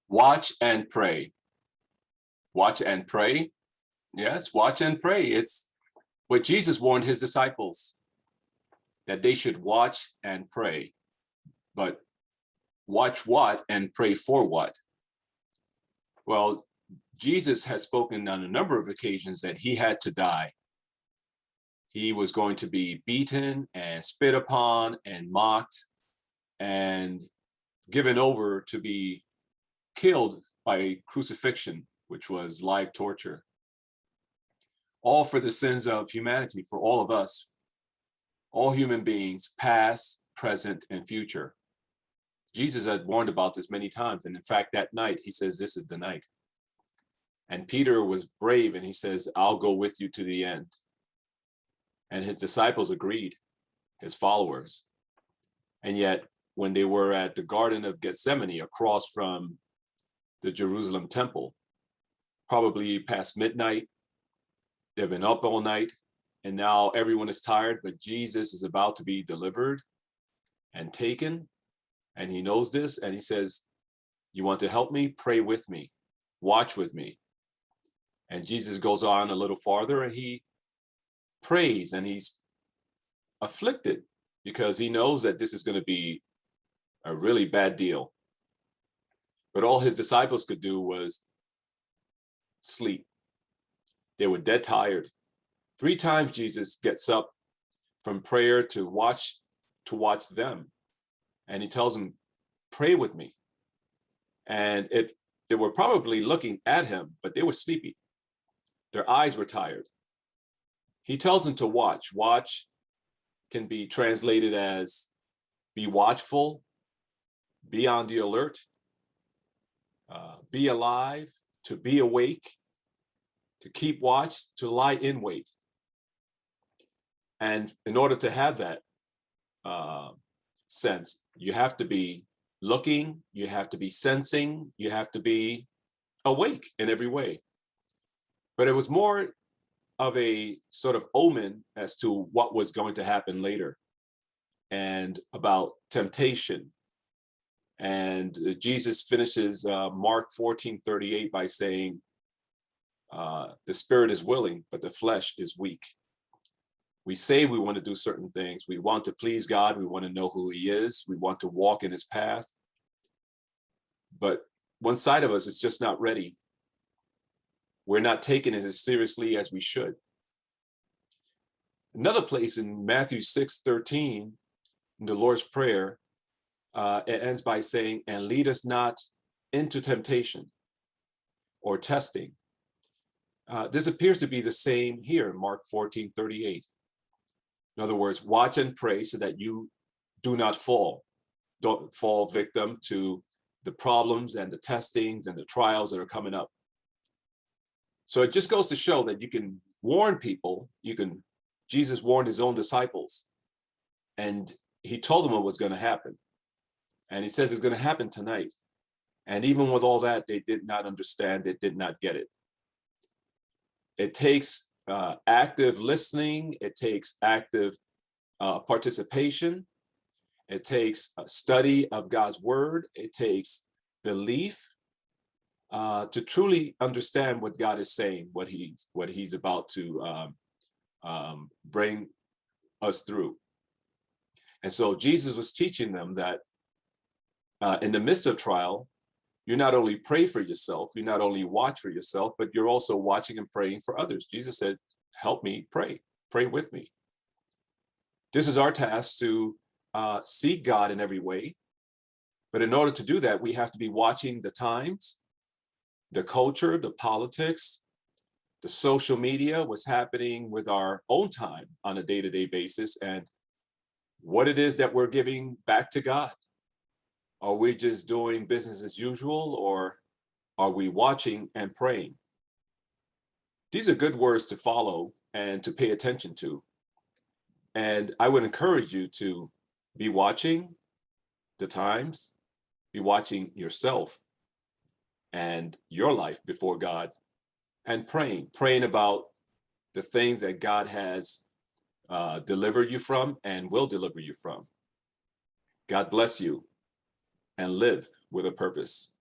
Watch and pray. Watch and pray. Yes, watch and pray. It's what Jesus warned his disciples, that they should watch and pray. But watch what and pray for what? Well, Jesus has spoken on a number of occasions that he had to die. He was going to be beaten and spit upon and mocked and given over to be killed by crucifixion, which was live torture. All for the sins of humanity, for all of us, all human beings, past, present, and future. Jesus had warned about this many times. And in fact, that night, he says, this is the night. And Peter was brave and he says, I'll go with you to the end. And his disciples agreed, his followers. And yet, when they were at the Garden of Gethsemane, across from the Jerusalem temple, probably past midnight, they've been up all night, and now everyone is tired, but Jesus is about to be delivered and taken, and he knows this, and he says, you want to help me? Pray with me, watch with me. And Jesus goes on a little farther, and he prays, and he's afflicted because he knows that this is going to be a really bad deal. But all his disciples could do was sleep. They were dead tired. 3 times Jesus gets up from prayer to watch them. And he tells them, pray with me. And they were probably looking at him, but they were sleepy. Their eyes were tired. He tells them to watch. Watch can be translated as be watchful, be on the alert, be alive, to be awake, to keep watch, to lie in wait. And in order to have that sense, you have to be looking, you have to be sensing, you have to be awake in every way. But it was more of a sort of omen as to what was going to happen later, and about temptation. And Jesus finishes Mark 14:38 by saying, the spirit is willing, but the flesh is weak. We say we want to do certain things. We want to please God. We want to know who he is. We want to walk in his path. But one side of us is just not ready. We're not taking it as seriously as we should. Another place in Matthew 6:13, in the Lord's Prayer, it ends by saying, and lead us not into temptation or testing. This appears to be the same here in Mark 14:38. In other words, watch and pray so that you do not fall. Don't fall victim to the problems and the testings and the trials that are coming up. So it just goes to show that you can warn people. Jesus warned his own disciples, and he told them what was going to happen. And he says it's going to happen tonight. And even with all that, they did not understand. They did not get it. It takes active listening. It takes active participation. It takes a study of God's word. It takes belief to truly understand what God is saying, what he's about to bring us through. And so Jesus was teaching them that in the midst of trial, you not only pray for yourself, you not only watch for yourself, but you're also watching and praying for others. Jesus said, help me pray with me. This is our task, to seek God in every way. But in order to do that, we have to be watching the times, the culture, the politics, the social media, what's happening with our own time on a day-to-day basis, and what it is that we're giving back to God. Are we just doing business as usual, or are we watching and praying? These are good words to follow and to pay attention to. And I would encourage you to be watching the times, be watching yourself and your life before God, and praying about the things that God has delivered you from and will deliver you from. God bless you, and live with a purpose.